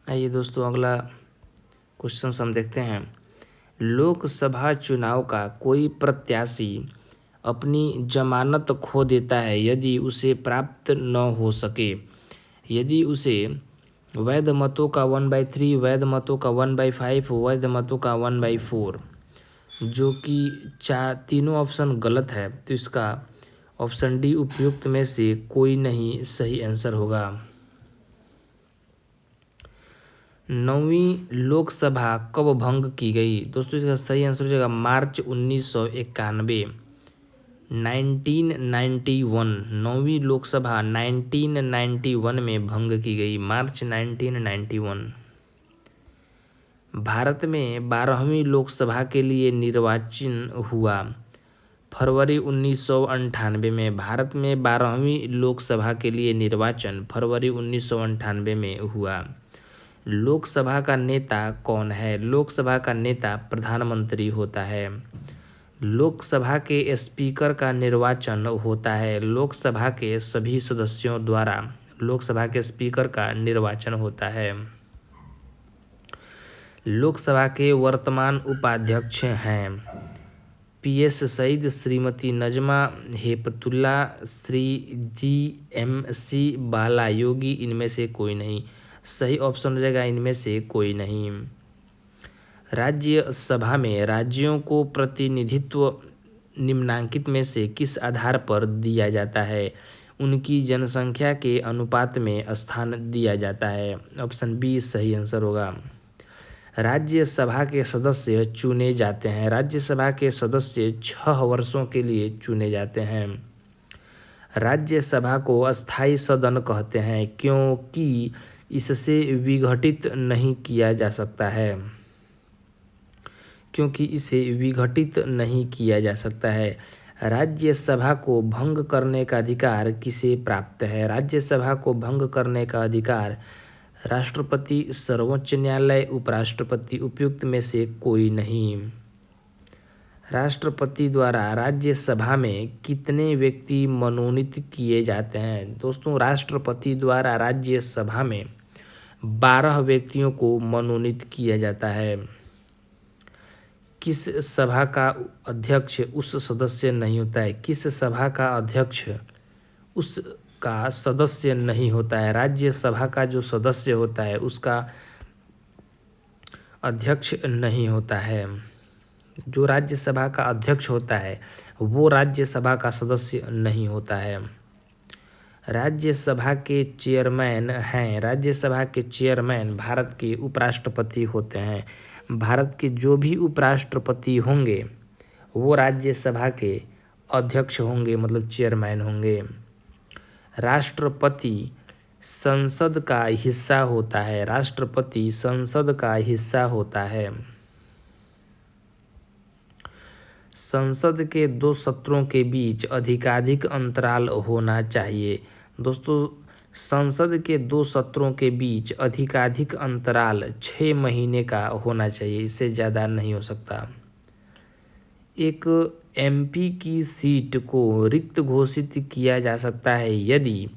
आइए दोस्तों, अगला क्वेश्चन हम देखते हैं। लोकसभा चुनाव का कोई प्रत्याशी अपनी जमानत खो देता है यदि उसे प्राप्त न हो सके, यदि उसे वैध मतों का 1/3, वैध मतों का 1/5, वैध मतों का 1/4, जो कि तीनों ऑप्शन गलत है, तो इसका ऑप्शन डी उपयुक्त में से कोई नहीं सही आंसर होगा। 9वीं लोकसभा कब भंग की गई? दोस्तों इसका सही आंसर हो जाएगा मार्च 1991, 1991। 9वीं लोकसभा 1991 में भंग की गई, मार्च 1991। भारत में 12वीं लोकसभा के लिए निर्वाचन हुआ फरवरी 1998 में। भारत में 12वीं लोकसभा के लिए निर्वाचन फरवरी 1998 में हुआ। लोकसभा का नेता कौन है? लोकसभा का नेता प्रधानमंत्री होता है। लोकसभा के स्पीकर का निर्वाचन होता है। लोकसभा के सभी सदस्यों द्वारा लोकसभा के स्पीकर का निर्वाचन होता है। लोकसभा के वर्तमान उपाध्यक्ष हैं PS सईद, श्रीमती नजमा हेपतुल्ला, श्री GMC बालायोगी। इनमें से कोई नहीं सही ऑप्शन हो जाएगा, इनमें से कोई नहीं। राज्यसभा में राज्यों को प्रतिनिधित्व निम्नांकित में से किस आधार पर दिया जाता है? उनकी जनसंख्या के अनुपात में स्थान दिया जाता है। ऑप्शन बी सही आंसर होगा। राज्यसभा के सदस्य चुने जाते हैं। राज्यसभा के सदस्य 6 वर्षों के लिए चुने जाते हैं। राज्यसभा को अस्थायी सदन कहते हैं क्योंकि इससे विघटित नहीं किया जा सकता है, क्योंकि इसे विघटित नहीं किया जा सकता है। राज्यसभा को भंग करने का अधिकार किसे प्राप्त है? राज्यसभा को भंग करने का अधिकार राष्ट्रपति, सर्वोच्च न्यायालय, उपराष्ट्रपति। उपयुक्त में से कोई नहीं। राष्ट्रपति द्वारा राज्यसभा में कितने व्यक्ति मनोनीत किए जाते हैं? दोस्तों राष्ट्रपति द्वारा राज्यसभा में 12 व्यक्तियों को मनोनीत किया जाता है। किस सभा का अध्यक्ष उस सदस्य नहीं होता है? किस सभा का अध्यक्ष उसका सदस्य नहीं होता है? राज्यसभा का जो सदस्य होता है उसका अध्यक्ष नहीं होता है। जो राज्यसभा का अध्यक्ष होता है वो राज्यसभा का सदस्य नहीं होता है। राज्यसभा के चेयरमैन हैं, राज्यसभा के चेयरमैन भारत के उपराष्ट्रपति होते हैं। भारत के जो भी उपराष्ट्रपति होंगे वो राज्यसभा के अध्यक्ष होंगे, मतलब चेयरमैन होंगे। राष्ट्रपति संसद का हिस्सा होता है। राष्ट्रपति संसद का हिस्सा होता है। संसद के 2 सत्रों के बीच अधिकाधिक अंतराल होना चाहिए। दोस्तों संसद के 2 सत्रों के बीच अधिकाधिक अंतराल 6 महीने का होना चाहिए, इससे ज़्यादा नहीं हो सकता। एक MP की सीट को रिक्त घोषित किया जा सकता है यदि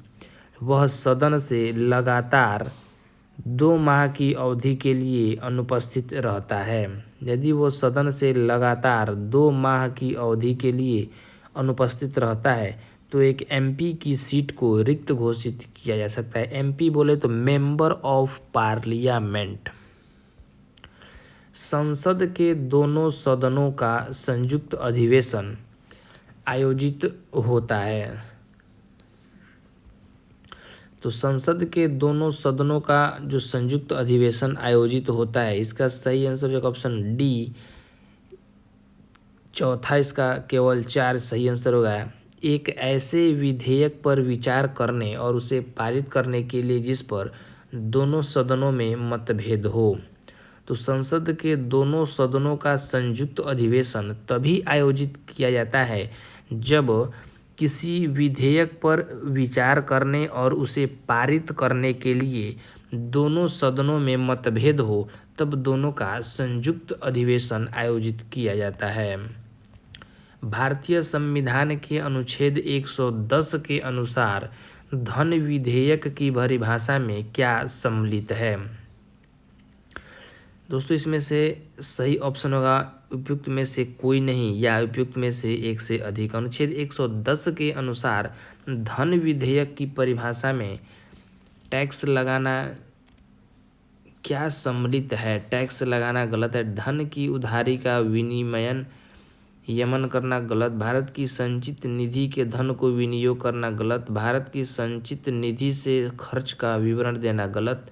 वह सदन से लगातार 2 माह की अवधि के लिए अनुपस्थित रहता है। यदि वो सदन से लगातार 2 माह की अवधि के लिए अनुपस्थित रहता है तो एक MP की सीट को रिक्त घोषित किया जा सकता है। MP बोले तो मेंबर ऑफ पार्लियामेंट। संसद के दोनों सदनों का संयुक्त अधिवेशन आयोजित होता है। तो संसद के दोनों सदनों का जो संयुक्त अधिवेशन आयोजित होता है, इसका सही आंसर होगा ऑप्शन डी चौथा। इसका केवल 4 सही आंसर होगा। एक ऐसे विधेयक पर विचार करने और उसे पारित करने के लिए जिस पर दोनों सदनों में मतभेद हो। तो संसद के दोनों सदनों का संयुक्त अधिवेशन तभी आयोजित किया जाता है जब किसी विधेयक पर विचार करने और उसे पारित करने के लिए दोनों सदनों में मतभेद हो, तब दोनों का संयुक्त अधिवेशन आयोजित किया जाता है। भारतीय संविधान के अनुच्छेद 110 के अनुसार धन विधेयक की परिभाषा में क्या सम्मिलित है? दोस्तों इसमें से सही ऑप्शन होगा उपयुक्त में से कोई नहीं या उपयुक्त में से एक से अधिक। अनुच्छेद 110 के अनुसार धन विधेयक की परिभाषा में टैक्स लगाना क्या सम्मिलित है? टैक्स लगाना गलत है। धन की उधारी का विनिमयन यमन करना गलत। भारत की संचित निधि के धन को विनियोग करना गलत। भारत की संचित निधि से खर्च का विवरण देना गलत।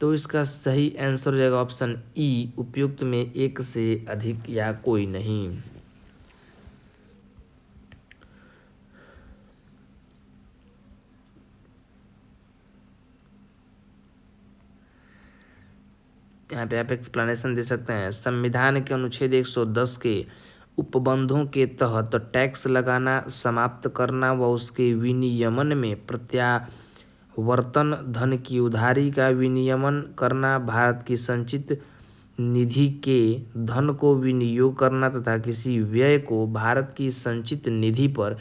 तो इसका सही आंसर हो जाएगा ऑप्शन ई, उपयुक्त में एक से अधिक या कोई नहीं। यहाँ पे आप एक्सप्लेनेशन दे सकते हैं। संविधान के अनुच्छेद 110 के उपबंधों के तहत टैक्स लगाना समाप्त करना व उसके विनियमन में प्रत्यावर्तन, धन की उधारी का विनियमन करना, भारत की संचित निधि के धन को विनियोग करना तथा किसी व्यय को भारत की संचित निधि पर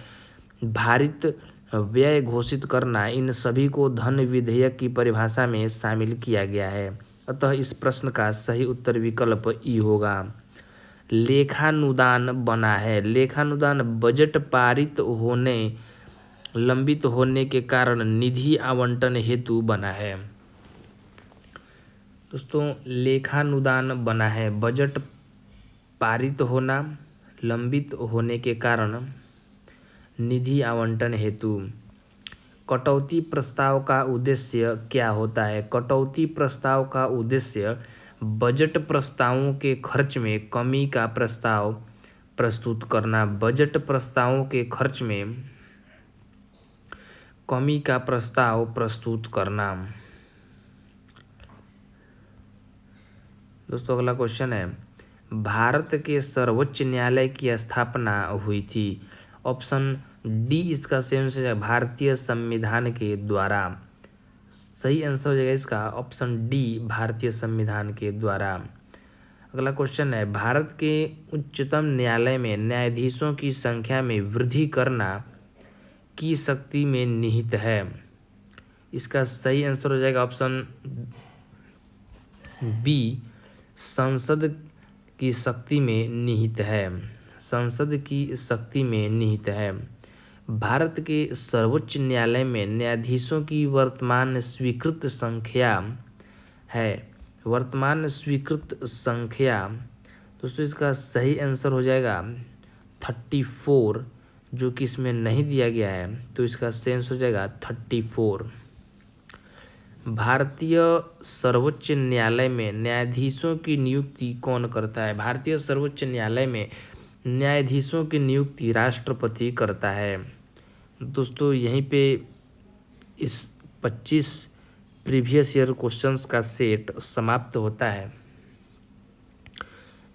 भारित व्यय घोषित करना, इन सभी को धन विधेयक की परिभाषा में शामिल किया गया है। अतः इस प्रश्न का सही उत्तर विकल्प ई होगा। लेखानुदान बना है। लेखानुदान बजट पारित होने लंबित होने के कारण निधि आवंटन हेतु बना है। दोस्तों लेखानुदान बना है बजट पारित होना लंबित होने के कारण निधि आवंटन हेतु। कटौती प्रस्ताव का उद्देश्य क्या होता है? कटौती प्रस्ताव का उद्देश्य बजट प्रस्तावों के खर्च में कमी का प्रस्ताव प्रस्तुत करना। बजट प्रस्तावों के खर्च में कमी का प्रस्ताव प्रस्तुत करना। दोस्तों अगला क्वेश्चन है, भारत के सर्वोच्च न्यायालय की स्थापना हुई थी। ऑप्शन डी इसका सही आंसर है भारतीय संविधान के द्वारा। सही आंसर हो जाएगा इसका ऑप्शन डी, भारतीय संविधान के द्वारा। अगला क्वेश्चन है, भारत के उच्चतम न्यायालय में न्यायाधीशों की संख्या में वृद्धि करना की शक्ति में निहित है। इसका सही आंसर हो जाएगा ऑप्शन बी, संसद की शक्ति में निहित है। संसद की शक्ति में निहित है। भारत के सर्वोच्च न्यायालय में न्यायाधीशों की वर्तमान स्वीकृत संख्या है। वर्तमान स्वीकृत संख्या दोस्तों इसका सही आंसर हो जाएगा 34, जो कि इसमें नहीं दिया गया है, तो इसका सही आंसर हो जाएगा 34। भारतीय सर्वोच्च न्यायालय में न्यायाधीशों की नियुक्ति कौन करता है? भारतीय सर्वोच्च न्यायालय में न्यायाधीशों की नियुक्ति राष्ट्रपति करता है। दोस्तों यहीं पे इस 25 प्रीवियस ईयर क्वेश्चंस का सेट समाप्त होता है।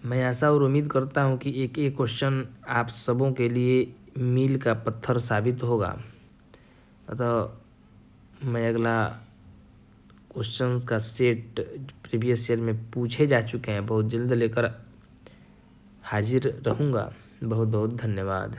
मैं आशा और उम्मीद करता हूं कि एक एक क्वेश्चन आप सबों के लिए मील का पत्थर साबित होगा। अतः मैं अगला क्वेश्चंस का सेट प्रीवियस ईयर में पूछे जा चुके हैं बहुत जल्द लेकर हाजिर रहूँगा। बहुत बहुत धन्यवाद।